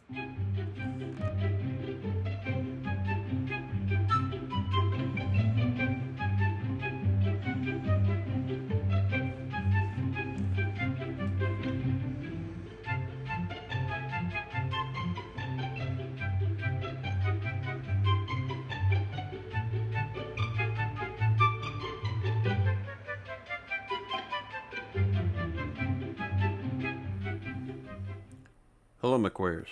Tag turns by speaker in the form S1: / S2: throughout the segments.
S1: Hello, Mechwarriors.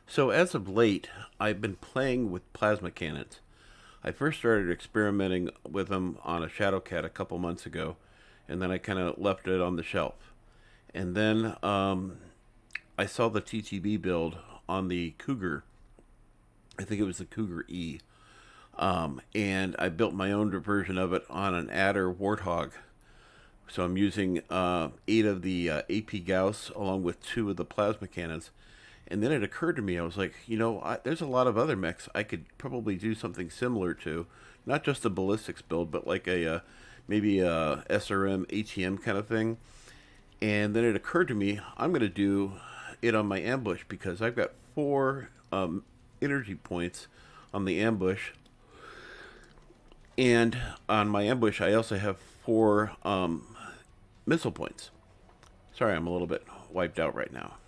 S1: So as of late, I've been playing with plasma cannons. I first started experimenting with them on a Shadowcat a couple months ago, and then I kind of left it on the shelf. And then I saw the TTB build on the Cougar. I think it was the Cougar E. And I built my own version of it on an Adder Warthog. So I'm using 8 of the AP Gauss along with 2 of the plasma cannons. And then it occurred to me, I was like, there's a lot of other mechs I could probably do something similar to. Not just a ballistics build, but like maybe a SRM ATM kind of thing. And then it occurred to me, I'm going to do it on my ambush because I've got 4 energy points on the ambush. And on my ambush, I also have 4 missile points. Sorry, I'm a little bit wiped out right now.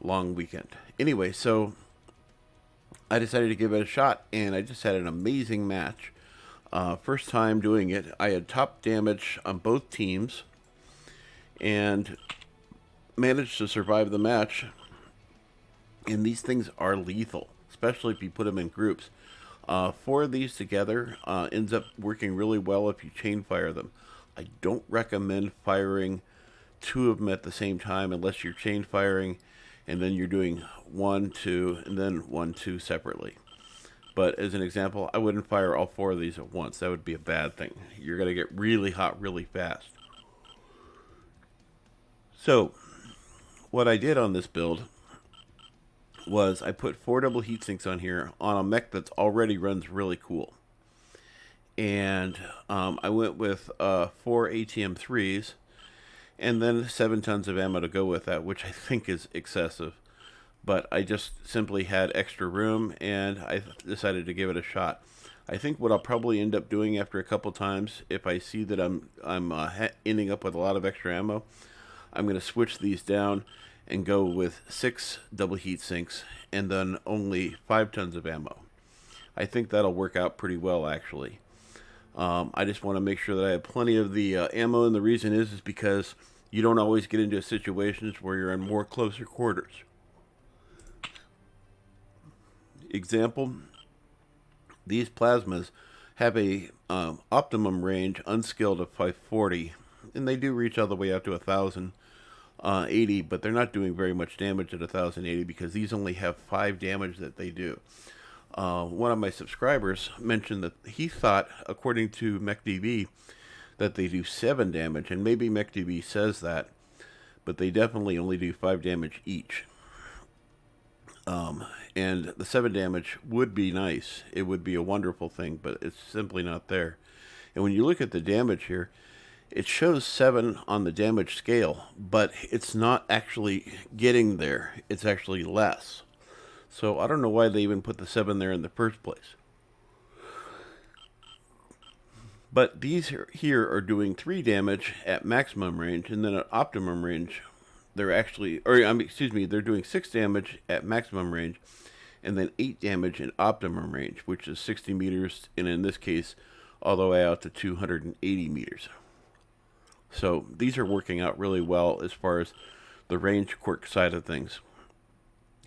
S1: Long weekend. Anyway, so I decided to give it a shot, and I just had an amazing match. First time doing it, I had top damage on both teams, and managed to survive the match. And these things are lethal, especially if you put them in groups. 4 of these together ends up working really well if you chain fire them. I don't recommend firing 2 of them at the same time unless you're chain firing and then you're doing 1, 2, and then 1, 2 separately. But as an example, I wouldn't fire all 4 of these at once. That would be a bad thing. You're going to get really hot really fast. So what I did on this build was I put 4 double heat sinks on here on a mech that's already runs really cool. And I went with 4 ATM-3s and then 7 tons of ammo to go with that, which I think is excessive. But I just simply had extra room, and I decided to give it a shot. I think what I'll probably end up doing after a couple times, if I see that I'm ending up with a lot of extra ammo, I'm going to switch these down and go with 6 double heat sinks and then only 5 tons of ammo. I think that'll work out pretty well, actually. I just want to make sure that I have plenty of the ammo, and the reason is because you don't always get into situations where you're in more closer quarters. Example, these plasmas have a optimum range unskilled of 540, and they do reach all the way up to 1080, but they're not doing very much damage at 1080 because these only have 5 damage that they do. One of my subscribers mentioned that he thought, according to MechDB, that they do 7 damage, and maybe MechDB says that, but they definitely only do 5 damage each. And the 7 damage would be nice. It would be a wonderful thing, but it's simply not there. And when you look at the damage here, it shows 7 on the damage scale, but it's not actually getting there. It's actually less. So I don't know why they even put the 7 there in the first place. But these here are doing 3 damage at maximum range, and then at optimum range, they're actually, they're doing 6 damage at maximum range, and then 8 damage in optimum range, which is 60 meters, and in this case, all the way out to 280 meters. So these are working out really well as far as the range quirk side of things.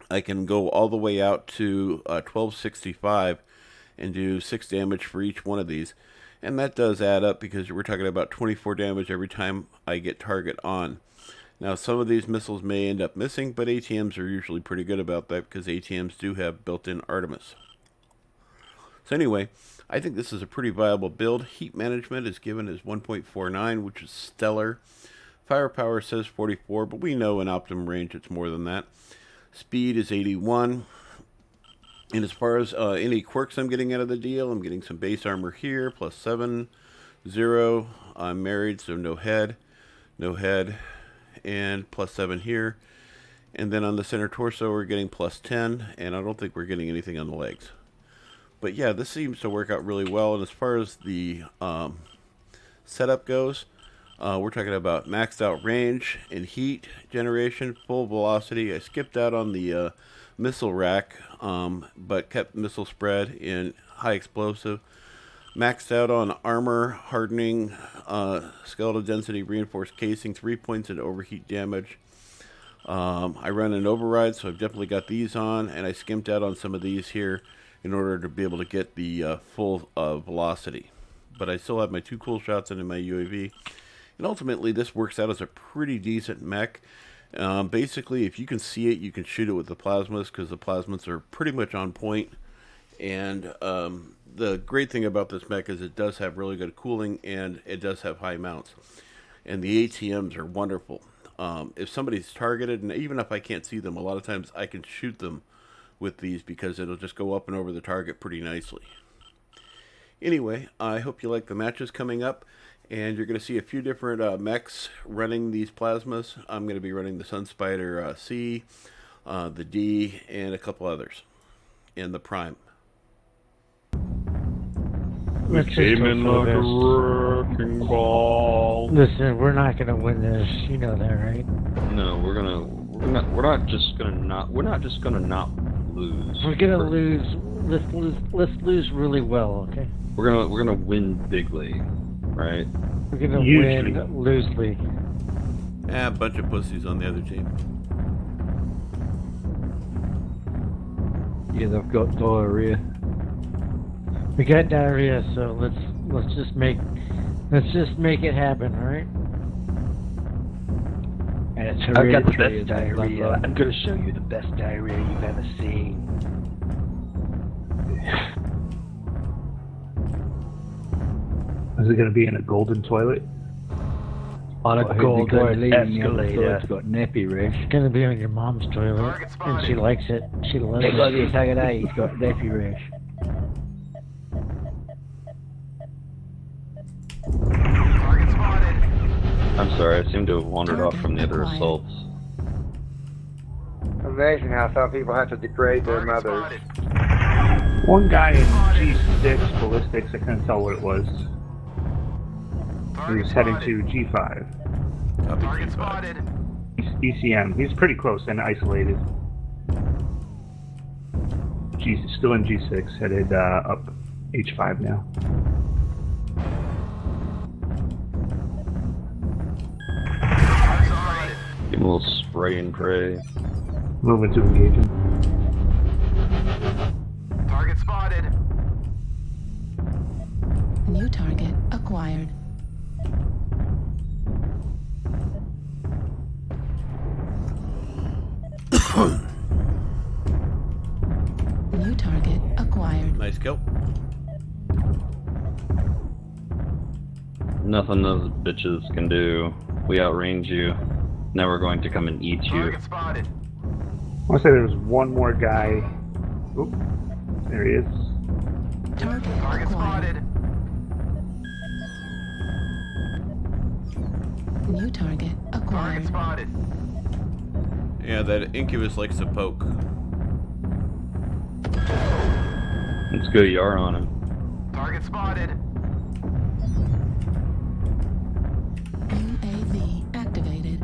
S1: I can go all the way out to 1265 and do 6 damage for each one of these. And that does add up because we're talking about 24 damage every time I get target on. Now, some of these missiles may end up missing, but ATMs are usually pretty good about that because ATMs do have built-in Artemis. So anyway, I think this is a pretty viable build. Heat management is given as 1.49, which is stellar. Firepower says 44, but we know in optimum range it's more than that. Speed is 81. And as far as any quirks I'm getting out of the deal, I'm getting some base armor here, plus 7, 0. I'm married, so no head, and plus 7 here. And then on the center torso, we're getting +10, and I don't think we're getting anything on the legs. But yeah, this seems to work out really well. And as far as the setup goes, we're talking about maxed out range and heat generation, full velocity. I skipped out on the missile rack, but kept missile spread in high explosive. Maxed out on armor, hardening, skeletal density, reinforced casing, 3 points in overheat damage. I run an override, so I've definitely got these on, and I skimped out on some of these here in order to be able to get the full velocity. But I still have my 2 cool shots into my UAV. And ultimately, this works out as a pretty decent mech. Basically, if you can see it, you can shoot it with the plasmas, because the plasmas are pretty much on point. And the great thing about this mech is it does have really good cooling, and it does have high mounts. And the ATMs are wonderful. If somebody's targeted, and even if I can't see them, a lot of times I can shoot them with these because it'll just go up and over the target pretty nicely. Anyway, I hope you like the matches coming up, and you're going to see a few different mechs running these plasmas. I'm going to be running the Sunspider C, the D, and a couple others, and the Prime.
S2: We came in like a wrecking ball.
S3: Listen, we're not gonna win this. You know that, right?
S2: No, we're not just gonna not lose.
S3: We're gonna lose. Let's lose really well, okay?
S2: We're gonna win bigly, right?
S3: We're gonna win loosely.
S1: A bunch of pussies on the other team.
S4: Yeah, they've got diarrhea.
S3: We got diarrhea, so let's just make it happen, all right?
S4: And it's
S5: I've got the
S4: hereditary,
S5: best diarrhea.
S4: I'm going to show you the best diarrhea you've ever seen.
S5: Is it going to be in a golden toilet?
S4: On a golden escalator.
S5: It's got nappy rash.
S3: It's gonna be on your mom's toilet, and she likes it. She loves
S4: Hey, look,
S3: it.
S4: he's hanging out. He's got nappy rash.
S2: I'm sorry, I seem to have wandered off from the other assaults.
S6: Amazing how some people have to degrade their mothers.
S5: One guy in G6 ballistics, I couldn't tell what it was. He was heading to G5.
S1: Target spotted.
S5: ECM. He's pretty close and isolated. Still in G6, headed up H5 now.
S2: Give him a little spray and pray.
S5: Moving to engage him.
S6: Target spotted.
S7: New target acquired. New target acquired.
S1: Nice kill.
S2: Nothing those bitches can do. We outrange you. Now we're going to come and eat you.
S6: Target spotted.
S5: I want to say there was one more guy. Oop, there he is.
S7: Target
S6: Target
S7: acquired.
S6: spotted.
S7: New target
S6: Target
S7: acquired.
S6: spotted.
S1: Yeah, that Incubus likes to poke.
S2: Let's go Yar on him.
S6: Target spotted.
S7: UAV activated.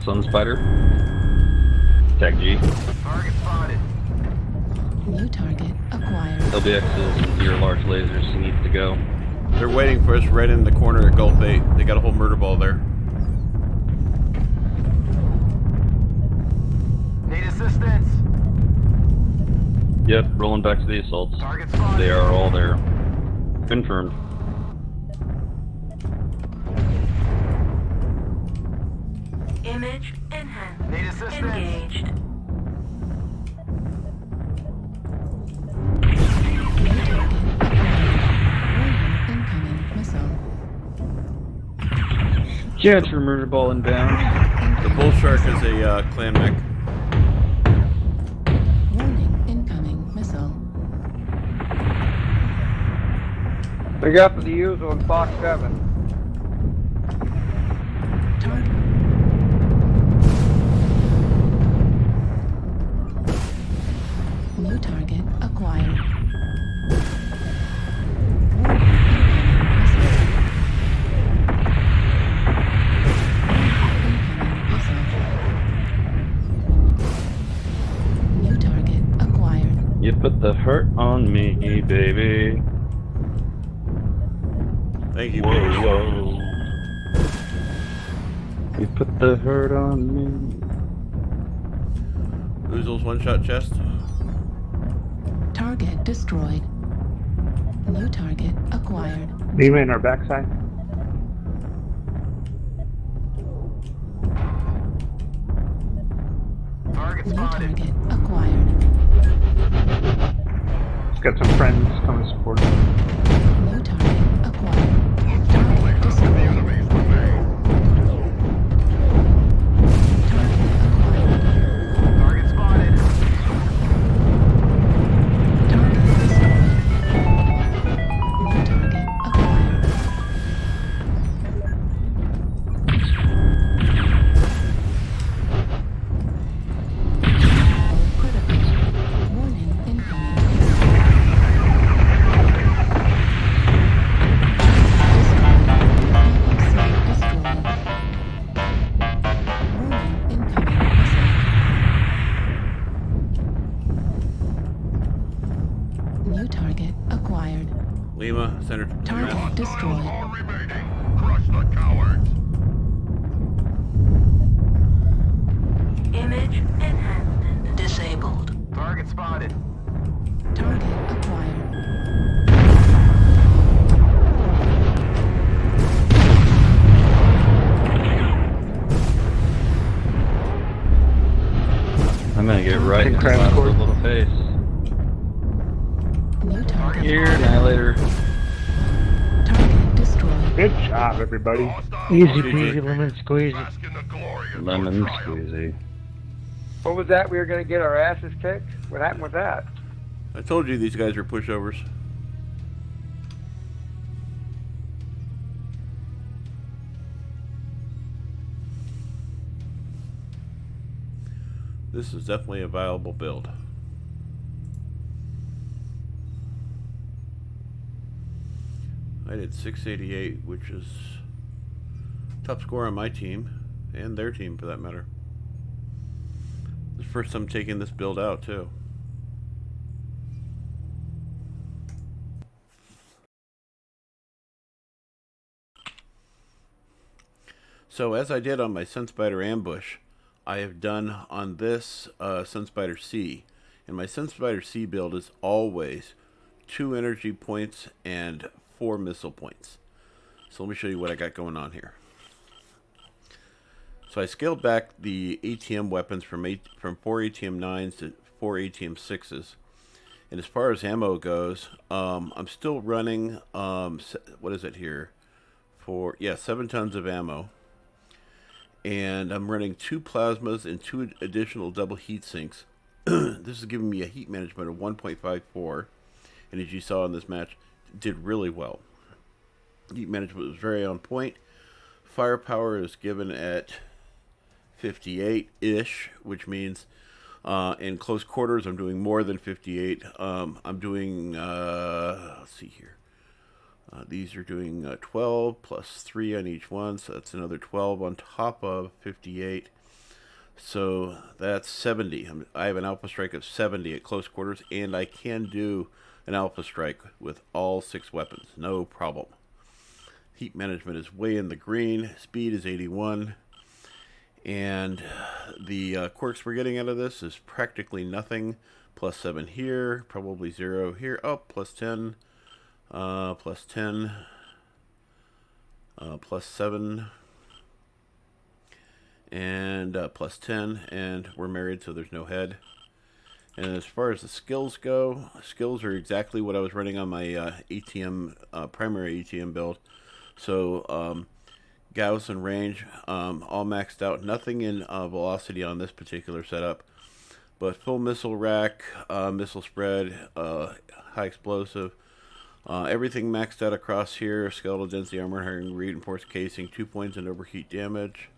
S2: Sunspider. Tag G.
S6: Target spotted.
S7: New target acquired.
S2: LBXs and your large lasers. He needs to go.
S1: They're waiting for us right in the corner at Gulf 8. They got a whole murder ball there.
S6: Need assistance.
S2: Yep, rolling back to the assaults.
S6: Target spotted.
S2: They are all there. Confirmed.
S8: Image enhanced.
S6: Need assistance.
S8: Engaged.
S7: New target acquired. Incoming missile.
S4: Jets for murder ball inbound.
S1: The Bull Shark is a clan mech.
S7: Warning, incoming missile.
S6: We got the usual in Fox 7.
S2: put the hurt on me, baby.
S1: Thank you,
S2: Whoa,
S1: baby.
S2: whoa. You put the hurt on me.
S1: Oozle's one-shot chest.
S7: Target destroyed. New target acquired.
S5: Lima in our backside.
S6: Target
S7: New
S6: spotted.
S7: target acquired.
S5: He's got some friends coming to support him.
S7: New target acquired. Target destroyed. Target acquired.
S6: Target spotted.
S7: Target destroyed. New target acquired. Critical. Warning incoming. New target acquired.
S1: Lima, center.
S7: Target destroyed.
S8: Image enhancement disabled.
S6: Target spotted.
S7: Target acquired.
S2: I'm gonna get right in
S5: Think
S2: his
S5: crab
S2: last
S5: scored.
S2: little face.
S7: New target.
S4: Here, annihilator.
S7: Target destroyed.
S5: Good job, everybody.
S3: Easy peasy lemon squeezy.
S2: Lemon squeezy.
S9: What was that? We were going to get our asses kicked? What happened with that?
S1: I told you these guys are pushovers. This is definitely a viable build. I did 688, which is top score on my team, and their team for that matter. It's the first time taking this build out too. So as I did on my Sunspider Ambush, I have done on this Sunspider C. And my Sunspider C build is always 2 energy points and 4 missile points. So let me show you what I got going on here. So I scaled back the ATM weapons from 4 ATM 9s to 4 ATM 6s. And as far as ammo goes, I'm still running, what is it here? 7 tons of ammo. And I'm running 2 plasmas and 2 additional double heat sinks. This is giving me a heat management of 1.54. And as you saw in this match, did really well. Heat management was very on point. Firepower is given at 58-ish, which means in close quarters I'm doing more than 58. I'm doing, let's see here. These are doing 12 plus 3 on each one, so that's another 12 on top of 58. So that's 70. I have an alpha strike of 70 at close quarters, and I can do an alpha strike with all 6 weapons, no problem. Heat management is way in the green. Speed is 81. And the quirks we're getting out of this is practically nothing. Plus 7 here, probably 0 here. Oh, plus 10. Plus 10, plus 7, and plus 10, and we're married, so there's no head. And as far as the skills go, skills are exactly what I was running on my ATM, primary ATM build. So Gauss and range, all maxed out. Nothing in velocity on this particular setup, but full missile rack, missile spread, high explosive. Everything maxed out across here. Skeletal density, armor, reinforced casing, 2 points in overheat damage.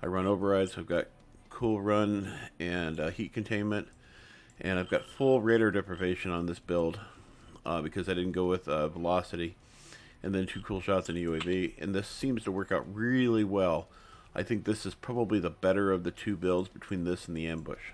S1: I run overrides, so I've got cool run and heat containment. And I've got full radar deprivation on this build because I didn't go with velocity. And then 2 cool shots in UAV. And this seems to work out really well. I think this is probably the better of the 2 builds between this and the ambush.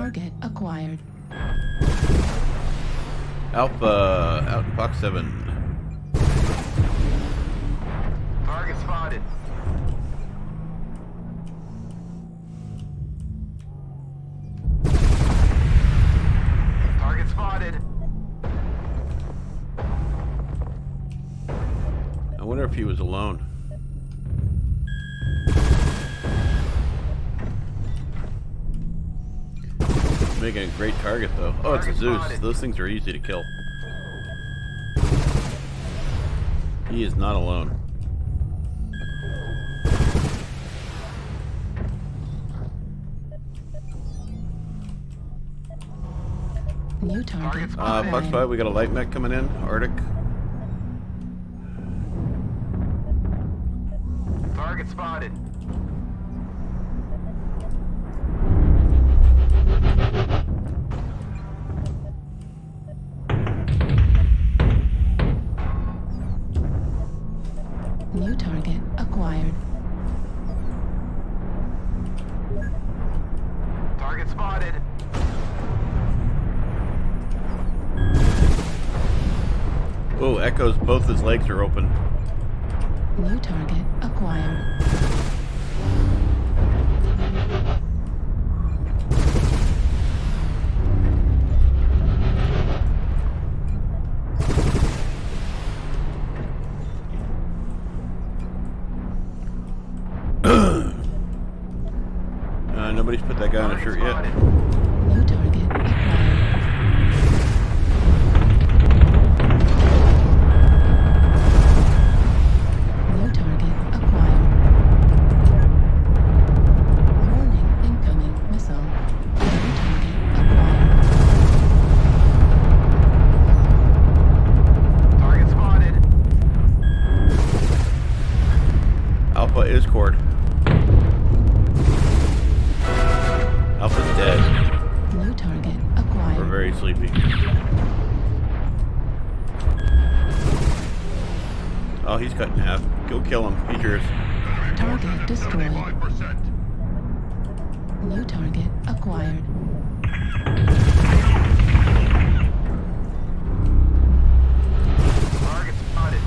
S7: Target acquired.
S1: Alpha out in Fox 7.
S6: Target spotted. Target spotted.
S1: I wonder if he was alone. Making a great target though. Oh, it's a Zeus. Those things are easy to kill. He is not alone.
S7: New target.
S1: Fox 5, we got a light mech coming in. Arctic.
S6: Target spotted.
S7: New target acquired.
S6: Target spotted.
S1: Oh, Echo's both his legs are open.
S7: New target acquired.
S1: Nobody's put that guy on a shirt yet.
S7: New target acquired. New target acquired. Warning, incoming missile. New target acquired.
S6: Target spotted.
S1: Alpha is cord. Alpha's dead.
S7: New target
S1: We're
S7: acquired.
S1: very sleepy. Oh, he's cut in half. Go kill him. He's yours.
S7: Target destroyed. New target acquired.
S6: Target spotted.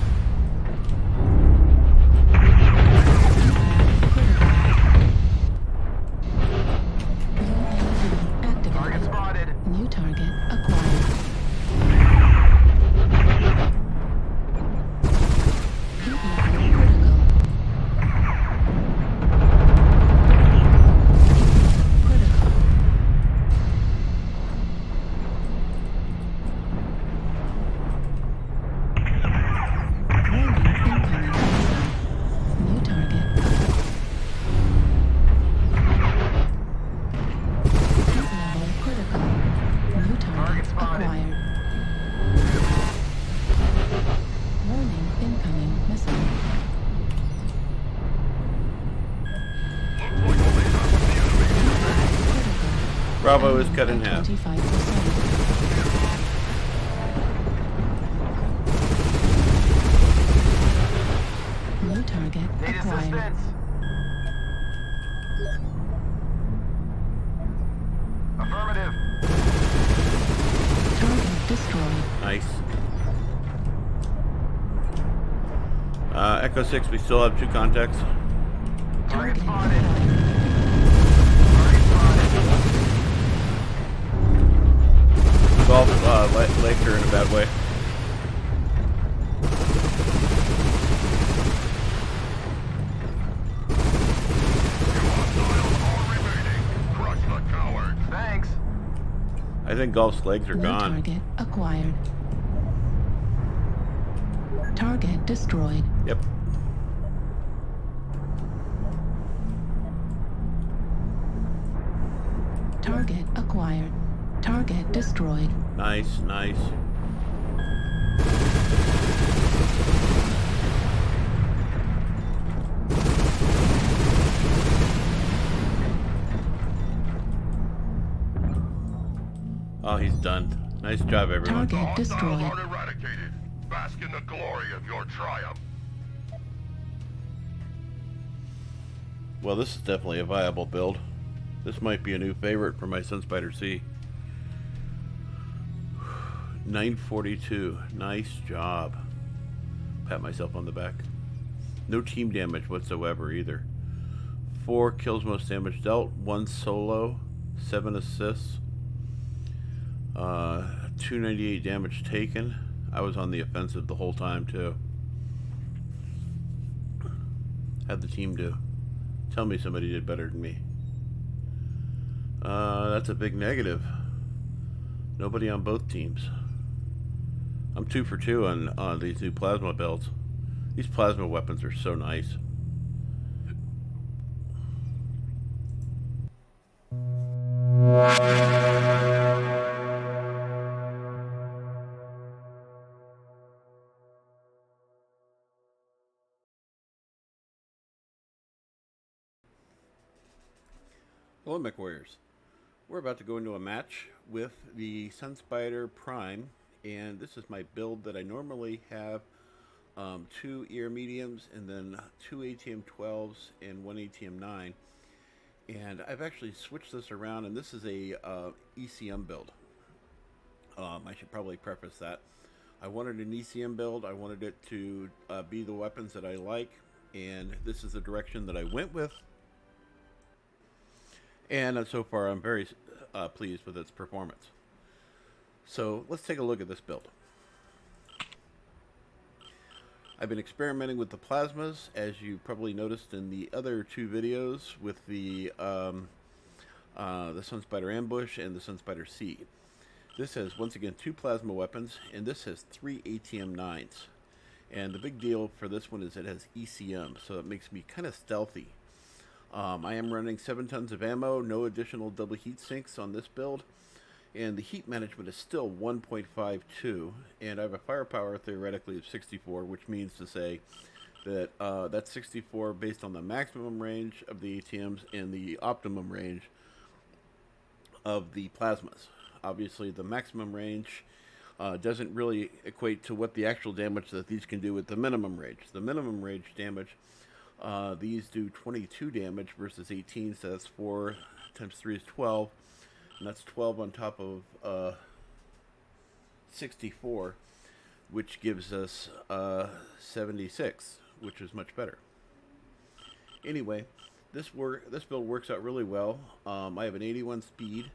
S6: Target spotted.
S7: New target acquired. Heat level critical. Critical. Warning, incoming missile. New target. Heat level critical. New target acquired. Warning, incoming missile. Critical.
S1: Bravo is cut in half.
S7: 25%. New target
S6: Need
S7: acquired.
S6: assistance. Affirmative.
S7: Target destroyed.
S1: Nice. Echo 6, we still have 2 contacts.
S6: Target
S7: Target
S6: spotted.
S7: acquired.
S6: Target spotted.
S1: Golf legs are in a bad way.
S6: Thanks.
S1: I think Golf's legs are
S7: New
S1: gone.
S7: target acquired. Target destroyed.
S1: Yep.
S7: Target acquired. Target destroyed.
S1: Nice, nice. Oh, he's done. Nice job, everyone.
S7: Target destroyed.
S10: Eradicated. Bask in the glory of your triumph.
S1: Well, this is definitely a viable build. This might be a new favorite for my Sunspider-C. 942. Nice job. Pat myself on the back. No team damage whatsoever either. 4 kills most damage dealt, 1 solo, 7 assists, 298 damage taken. I was on the offensive the whole time too. How'd the team do? Tell me somebody did better than me. That's a big negative. Nobody on both teams. I'm 2 for 2 on these new plasma builds. These plasma weapons are so nice. Hello, Mechwarriors. We're about to go into a match with the SNS-PRIME, and this is my build that I normally have 2 ear mediums and then 2 ATM-12s and 1 ATM-9. And I've actually switched this around, and this is a ECM build. I should probably preface that. I wanted an ECM build. I wanted it to be the weapons that I like, and this is the direction that I went with. And so far, I'm very pleased with its performance. So let's take a look at this build. I've been experimenting with the plasmas, as you probably noticed in the other 2 videos, with the Sunspider Ambush and the Sunspider-C. This has, once again, 2 plasma weapons, and this has 3 ATM-9s. And the big deal for this one is it has ECM, so it makes me kind of stealthy. I am running 7 tons of ammo, no additional double heat sinks on this build, and the heat management is still 1.52, and I have a firepower theoretically of 64, which means to say that that's 64 based on the maximum range of the ATMs and the optimum range of the plasmas. Obviously, the maximum range doesn't really equate to what the actual damage that these can do with the minimum range. The minimum range damage, these do 22 damage versus 18, so that's 4 times 3 is 12, and that's 12 on top of 64, which gives us 76, which is much better. Anyway, this build works out really well. I have an 81 speed,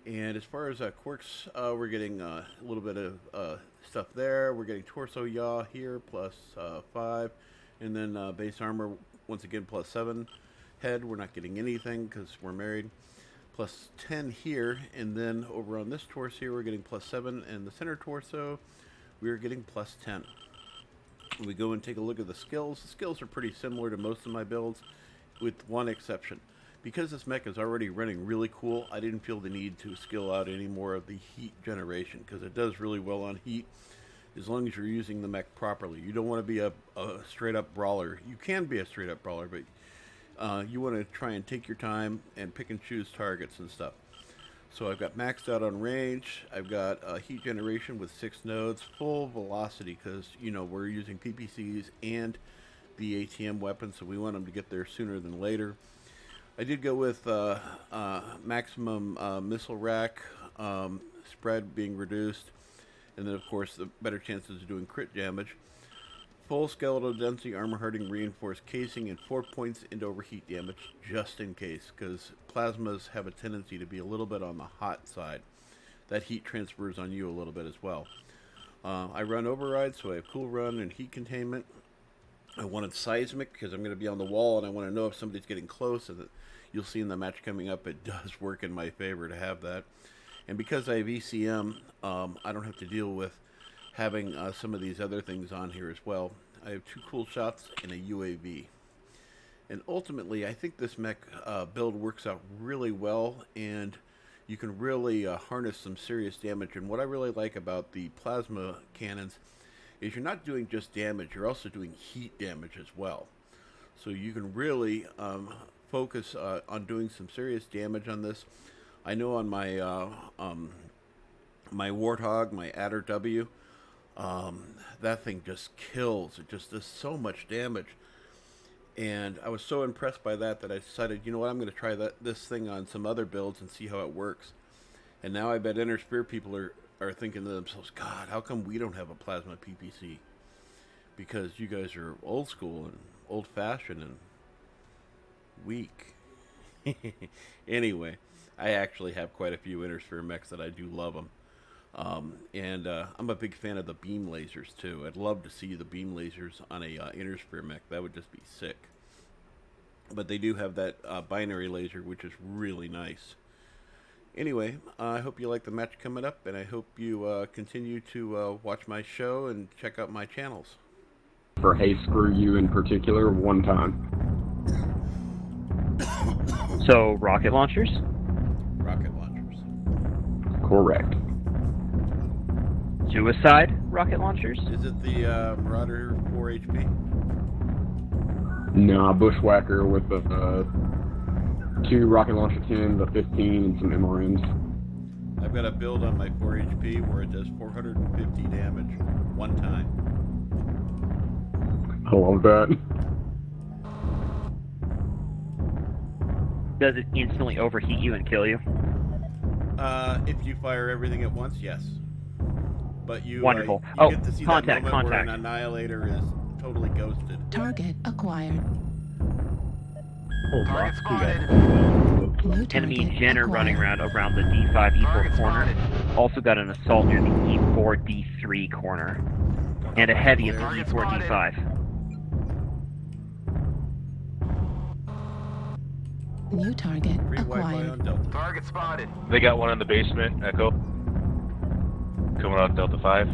S1: and as far as quirks, we're getting a little bit of stuff there. We're getting torso yaw here, plus 5. And then base armor, once again, plus 7. Head, we're not getting anything because we're married. Plus 10 here. And then over on this torso here, we're getting plus 7. And the center torso, we're getting plus 10. We go and take a look at the skills. The skills are pretty similar to most of my builds, with one exception. Because this mech is already running really cool, I didn't feel the need to skill out any more of the heat generation, because it does really well on heat. As long as you're using the mech properly. You don't want to be a straight-up brawler. You can be a straight-up brawler, but you want to try and take your time and pick and choose targets and stuff. So I've got maxed out on range. I've got heat generation with 6 nodes, full velocity, because, you know, we're using PPCs and the ATM weapon, so we want them to get there sooner than later. I did go with maximum missile rack, spread being reduced, and then, of course, the better chances of doing crit damage. Full skeletal density, armor hardening, reinforced casing, and 4 points into overheat damage, just in case, because plasmas have a tendency to be a little bit on the hot side. That heat transfers on you a little bit as well. I run override, so I have cool run and heat containment. I wanted seismic, because I'm going to be on the wall, and I want to know if somebody's getting close, and you'll see in the match coming up, it does work in my favor to have that. And because I have ECM, I don't have to deal with having some of these other things on here as well. I have 2 cool shots and a UAV. And ultimately, I think this mech build works out really well, and you can really harness some serious damage. And what I really like about the plasma cannons is you're not doing just damage, you're also doing heat damage as well. So you can really focus on doing some serious damage on this. I know on my my Warthog, my Adder W, that thing just kills. It just does so much damage. And I was so impressed by that I decided, you know what, I'm going to try this thing on some other builds and see how it works. And now I bet Interspear people are thinking to themselves, God, how come we don't have a plasma PPC? Because you guys are old school and old-fashioned and weak. Anyway, I actually have quite a few Interspear mechs that I do love them. And I'm a big fan of the beam lasers too. I'd love to see the beam lasers on a Interspear mech. That would just be sick. But they do have that binary laser, which is really nice. Anyway, I hope you like the match coming up, and I hope you continue to watch my show and check out my channels.
S11: For Hey Screw You in particular, one time.
S12: So, rocket launchers?
S1: Rocket launchers.
S11: Correct.
S12: Suicide rocket launchers?
S1: Is it the Marauder 4 HP?
S11: Nah, Bushwhacker with the 2 rocket launcher 10s, a 15, and some MRNs.
S1: I've got a build on my 4 HP where it does 450 damage one time.
S11: I love that.
S12: Does it instantly overheat you and kill you?
S1: If you fire everything at once, yes. But you,
S12: Wonderful.
S1: You get to see
S12: contact,
S1: that moment where an
S12: contact.
S1: Annihilator is totally ghosted.
S7: Target acquired.
S6: Target spotted.
S7: New
S12: Enemy
S7: target
S12: Jenner
S7: acquired.
S12: running around the D5, E4
S6: Target
S12: corner.
S6: spotted.
S12: Also got an assault near the E4, D3 corner. And a heavy at the
S6: Target
S12: E4,
S6: spotted.
S12: D5.
S7: New target
S1: Free Wi-Fi
S7: acquired.
S1: on Delta.
S6: Target spotted.
S13: They got one in the basement, Echo. Coming out Delta 5.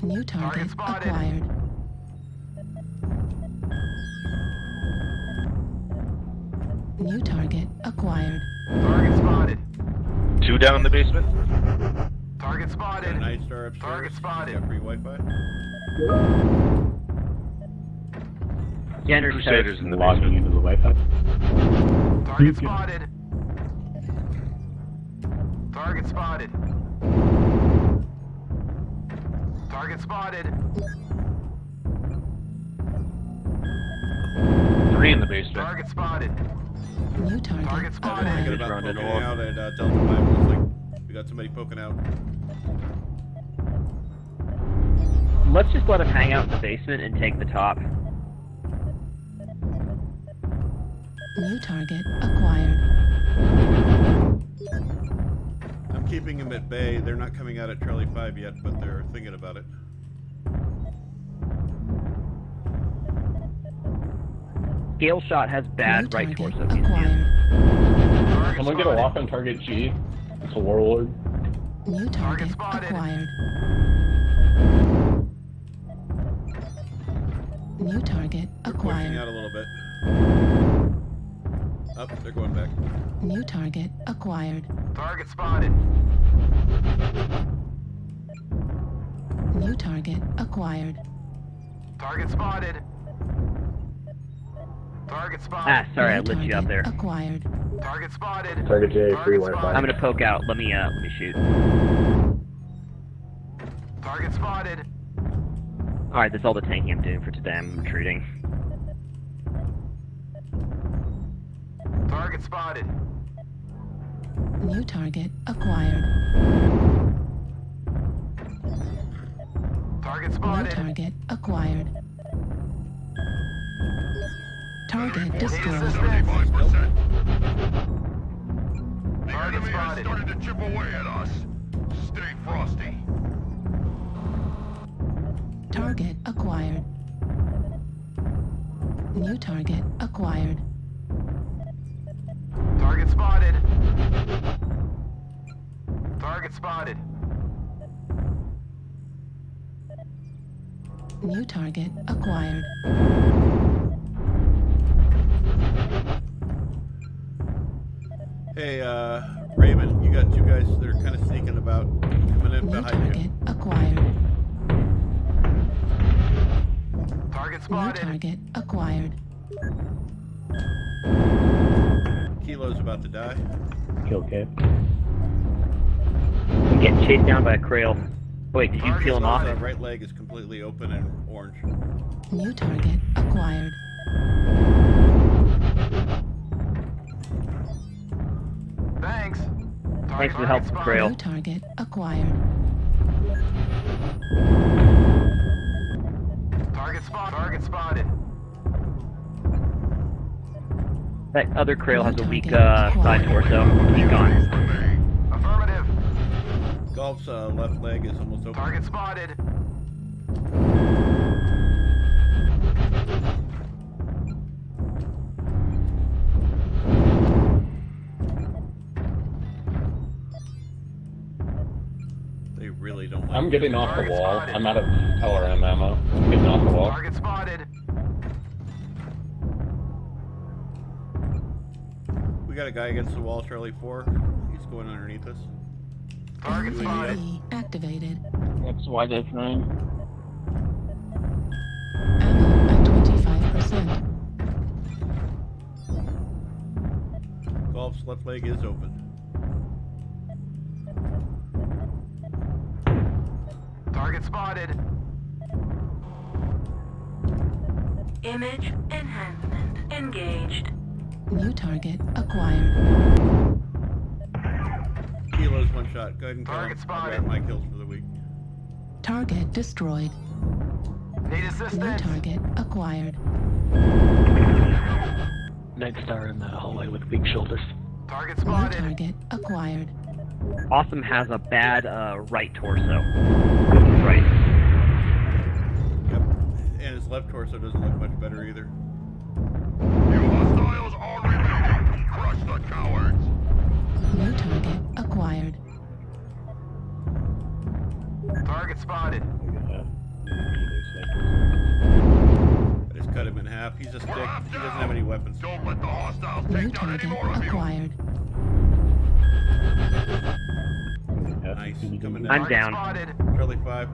S7: New target
S6: spotted.
S7: acquired. New target acquired.
S6: Target spotted.
S13: 2 down in the basement.
S6: Target
S1: Got a
S6: spotted.
S1: Night Star upstairs.
S6: Target spotted.
S1: Got free Wi-Fi.
S12: Jenner's
S13: Crusaders in the
S11: Logging
S13: basement.
S11: into the Wi-Fi.
S6: Target spotted. Target spotted. Target spotted.
S13: 3 in the basement.
S6: Target spotted.
S7: New target
S6: Target spotted.
S1: Thinking
S7: acquired.
S1: about
S12: running
S1: poking
S12: off.
S1: out at Delta 5. It was like, we got somebody poking out.
S12: Let's just let him hang out in the basement and take the top.
S7: New target acquired.
S1: I'm keeping him at bay. They're not coming out at Charlie 5 yet, but they're thinking about it.
S12: Scale Shot has
S7: New
S12: bad right
S7: target
S12: torso against you.
S7: acquired.
S6: Target
S11: Someone get a
S6: spotted.
S11: lock on target G. It's a Warlord.
S7: New target
S6: spotted.
S7: acquired. New target
S1: They're pushing
S7: acquired.
S1: out a little bit. Up, they're going back.
S7: New target acquired.
S6: Target spotted.
S7: New target acquired.
S6: Target spotted. Target spotted.
S12: Ah, sorry, I
S7: New
S12: lit you up
S7: target
S12: there.
S7: Acquired.
S6: Target spotted.
S5: Target J, free
S6: Target
S5: Wi-Fi.
S6: spotted.
S12: I'm gonna poke out. Let me shoot.
S6: Target spotted.
S12: Alright, that's all the tanking I'm doing for today. I'm retreating.
S6: Target spotted.
S7: New target acquired.
S6: Target
S7: New
S6: spotted.
S7: target acquired. Target destroyed.
S10: 75%. The
S6: Target
S10: enemy has
S6: spotted.
S10: started to chip away at us. Stay frosty.
S7: Target acquired. New target acquired.
S6: Target spotted. Target spotted.
S7: New target acquired.
S1: Hey, Raven, you got 2 guys that are kind of sneaking about coming in
S7: New
S1: behind
S7: target
S1: you.
S7: acquired.
S6: Target
S7: New
S6: spotted.
S7: target acquired.
S1: Kilo's about to die.
S5: Kill K.
S12: I'm getting chased down by a Krail. Wait, did you peel him off?
S1: Right leg is completely open and orange.
S7: New target acquired.
S6: Thanks.
S12: Thanks for the help, Trail.
S7: New target acquired.
S6: Target spotted.
S12: That other Krail has a weak side torso. He's gone.
S6: Affirmative.
S1: Golf's left leg is almost open.
S6: Target spotted.
S1: They really don't like
S11: I'm getting off the wall. I'm out of LRM ammo. I'm getting off the wall.
S6: Target spotted.
S1: We got a guy against the wall, Charlie 4. He's going underneath us.
S6: Target spotted.
S7: UAV activated.
S11: That's why that's 9.
S7: Ammo at 25%.
S1: Golf's left leg is open.
S6: Target spotted.
S8: Image enhancement engaged.
S7: New target acquired.
S1: Kilo's one shot. Go ahead and kill
S6: Target
S1: him.
S6: spotted.
S1: I got my kills for the week.
S7: Target destroyed.
S6: Need
S7: New
S6: assistance.
S7: target acquired.
S4: Night Star in the hallway with weak shoulders.
S6: Target
S7: New
S6: spotted.
S7: target acquired.
S12: Awesome has a bad right torso. Right.
S1: Yep. And his left torso doesn't look much better either.
S10: You hostiles are remaining. Crush the cowards.
S7: New target acquired.
S6: Target spotted.
S1: I just cut him in half. He's a stick. He doesn't have any weapons.
S10: Don't let the hostiles
S7: New
S10: take down any
S7: target
S10: more of you.
S7: acquired.
S1: Nice. Coming
S12: I'm
S1: down.
S12: down.
S6: Spotted.
S1: Charlie 5.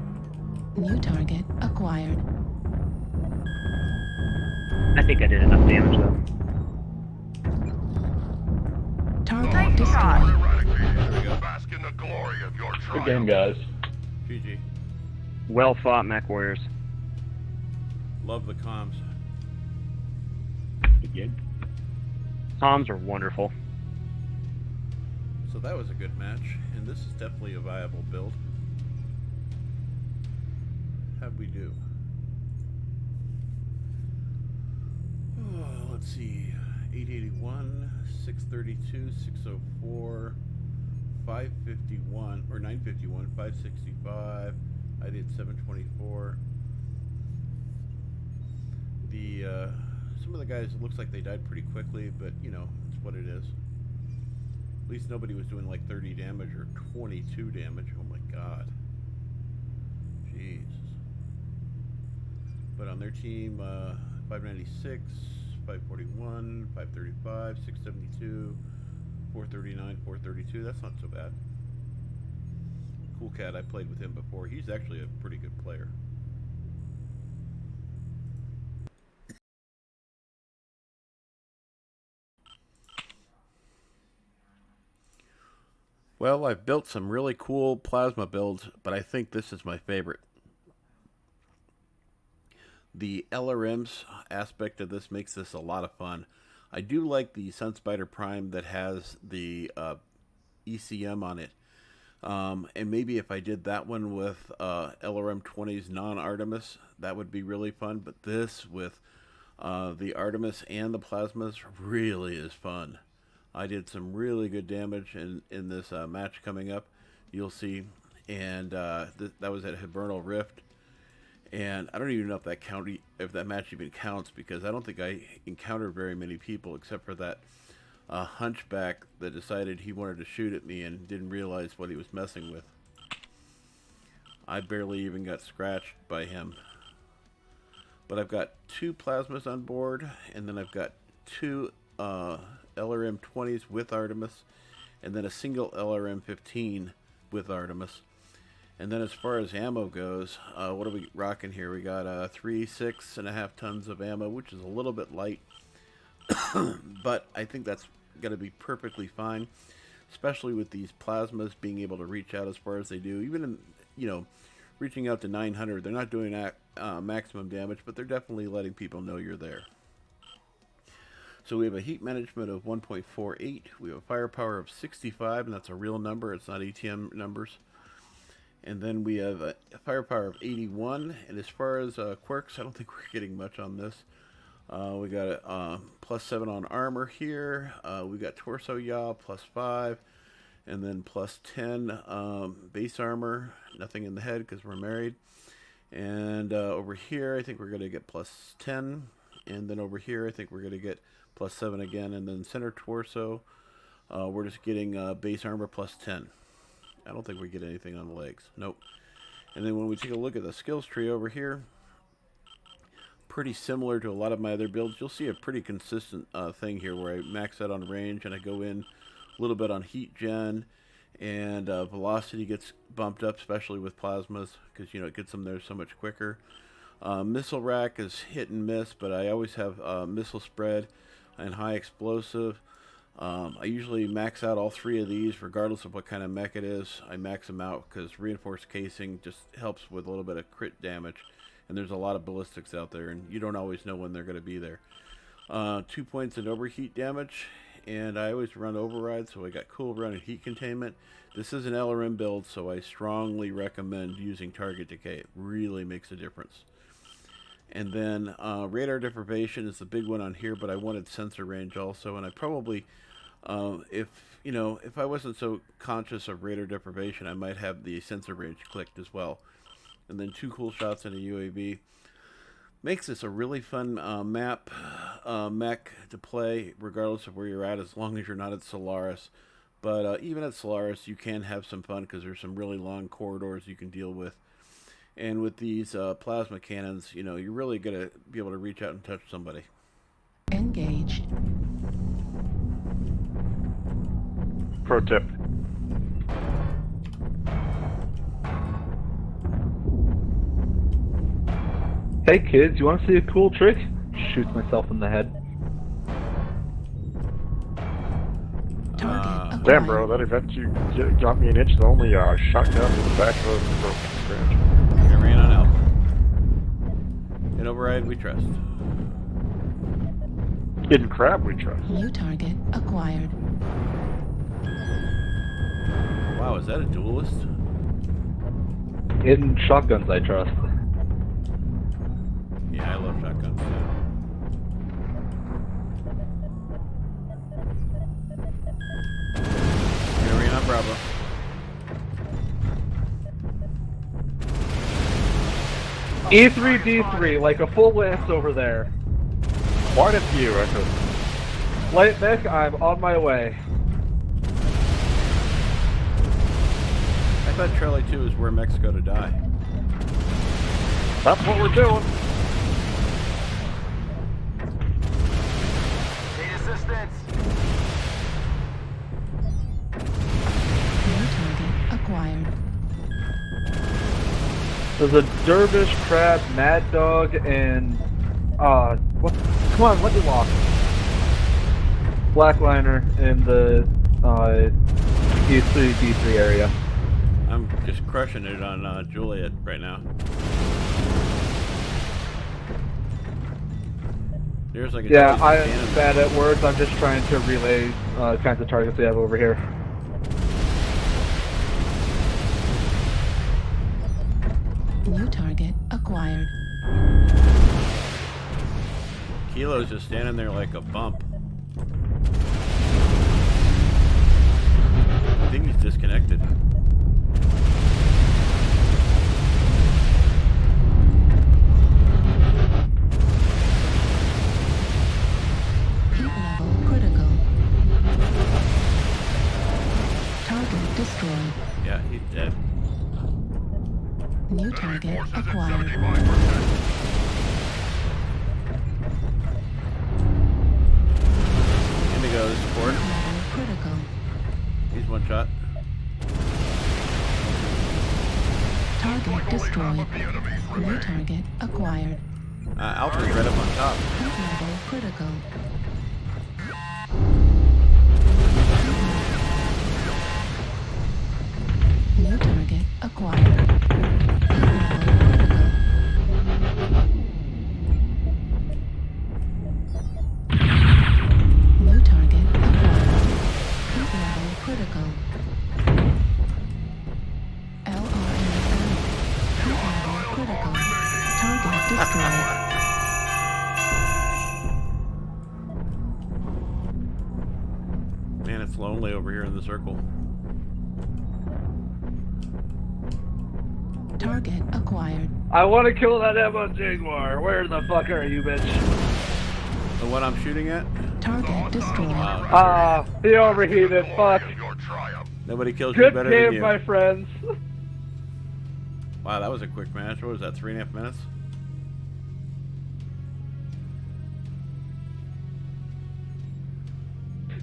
S7: New target acquired.
S12: I think I did enough damage though.
S7: Target destroyed.
S10: Eradicated. Bask in the glory of your
S11: Good
S10: triumph.
S11: game, guys.
S1: GG.
S12: Well fought, Mechwarriors.
S1: Love the comms.
S11: Good game.
S12: Comms are wonderful.
S1: So that was a good match, and this is definitely a viable build. How'd we do? Oh, let's see. 881, 632, 604, 551, or 951, 565. I did 724. Some of the guys, it looks like they died pretty quickly, but you know, it's what it is. At least nobody was doing like 30 damage or 22 damage. Oh my god. Jeez. But on their team, 596, 541, 535, 672, 439, 432. That's not so bad. Cool Cat, I played with him before. He's actually a pretty good player. Well, I've built some really cool plasma builds, but I think this is my favorite. The LRMs aspect of this makes this a lot of fun. I do like the Sunspider Prime that has the ECM on it. And maybe if I did that one with LRM 20's non-Artemis, that would be really fun. But this with the Artemis and the plasmas really is fun. I did some really good damage in this match coming up. You'll see. And that was at Hibernal Rift. And I don't even know if that match even counts, because I don't think I encountered very many people except for that hunchback that decided he wanted to shoot at me and didn't realize what he was messing with. I barely even got scratched by him. But I've got 2 plasmas on board, and then I've got 2 LRM 20s with Artemis, and then a single LRM 15 with Artemis. And then as far as ammo goes, what are we rocking here? We got 3 6.5 tons of ammo, which is a little bit light. But I think that's going to be perfectly fine, especially with these plasmas being able to reach out as far as they do. Even in reaching out to 900. They're not doing maximum damage, but they're definitely letting people know you're there. So we have a heat management of 1.48. We have a firepower of 65, and that's a real number. It's not ATM numbers. And then we have a firepower of 81. And as far as quirks, I don't think we're getting much on this. We got a +7 on armor here. We got torso yaw, +5. And then +10 base armor. Nothing in the head because we're married. And over here, I think we're going to get +10. And then over here, I think we're going to get +7 again. And then center torso, we're just getting base armor +10. I don't think we get anything on the legs. Nope. And then when we take a look at the skills tree over here, pretty similar to a lot of my other builds. You'll see a pretty consistent thing here where I max out on range and I go in a little bit on heat gen, and velocity gets bumped up, especially with plasmas, because it gets them there so much quicker. Missile rack is hit and miss, but I always have missile spread and high explosive. I usually max out all 3 of these regardless of what kind of mech it is. I max them out because reinforced casing just helps with a little bit of crit damage, and there's a lot of ballistics out there and you don't always know when they're going to be there. 2 points in overheat damage, and I always run override, so I got cool run and heat containment. This is an LRM build, so I strongly recommend using target decay. It really makes a difference. And then radar deprivation is the big one on here, but I wanted sensor range also, and I probably if I wasn't so conscious of radar deprivation, I might have the sensor range clicked as well. And then 2 cool shots in a UAV. Makes this a really fun mech to play, regardless of where you're at, as long as you're not at Solaris. But even at Solaris, you can have some fun because there's some really long corridors you can deal with. And with these plasma cannons, you're really going to be able to reach out and touch somebody.
S7: Engaged.
S5: Pro tip.
S14: Hey kids, you want to see a cool trick? Shoots myself in the head.
S5: Damn, bro, that event you got me an inch, the only shotgun in the back of the scratch.
S1: I ran on Alpha. In override, we trust.
S5: In crab, we trust.
S7: New target acquired.
S1: Wow, is that a duelist?
S14: In shotguns, I trust.
S1: Yeah, I love shotguns too. Area on Bravo.
S14: E3D3, like a full lance over there.
S5: Quite a few, Echo.
S14: Light mech, I'm on my way.
S1: I thought Charlie 2 is where mechs go to die.
S5: That's what we're doing.
S6: Need assistance.
S7: New target acquired.
S14: There's a dervish, crab, mad dog, and what? Come on, let me walk. Blackliner in the E3D3 area.
S1: I'm just crushing it on Juliet right now. There's like a
S14: I'm bad at words. I'm just trying to relay kinds of targets they have over here.
S7: New target acquired.
S1: Kilo's just standing there like a bump. I think he's disconnected.
S7: Heat level critical. Target destroyed.
S1: Yeah, he's dead.
S7: New target acquired.
S1: Indigo to support.
S7: Heat level critical.
S1: He's one shot.
S7: Target destroyed. New target acquired.
S1: Alpha's right up on top.
S7: Heat level critical. New target acquired.
S1: lonely over here in the circle.
S7: Target acquired.
S14: I want to kill that ammo Jaguar. Where the fuck are you, bitch?
S1: The one I'm shooting at?
S7: Target destroyed.
S14: Ah, he overheated. Fuck.
S1: Nobody kills you
S14: Good
S1: better than
S14: game,
S1: you.
S14: my friends.
S1: Wow, that was a quick match. What was that, 3.5 minutes?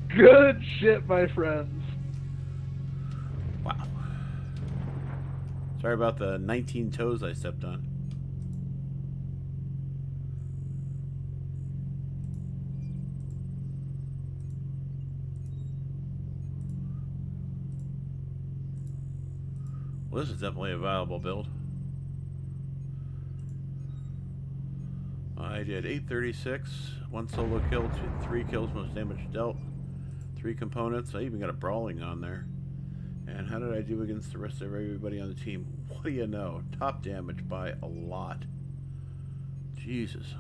S14: Good shit, my friends.
S1: Wow. Sorry about the 19 toes I stepped on. Well, this is definitely a viable build. I did 836, 1 solo kill, 3 kills, most damage dealt, 3 components. I even got a brawling on there. And how did I do against the rest of everybody on the team? What do you know? Top damage by a lot. Jesus.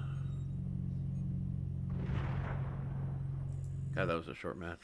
S1: God, that was a short match.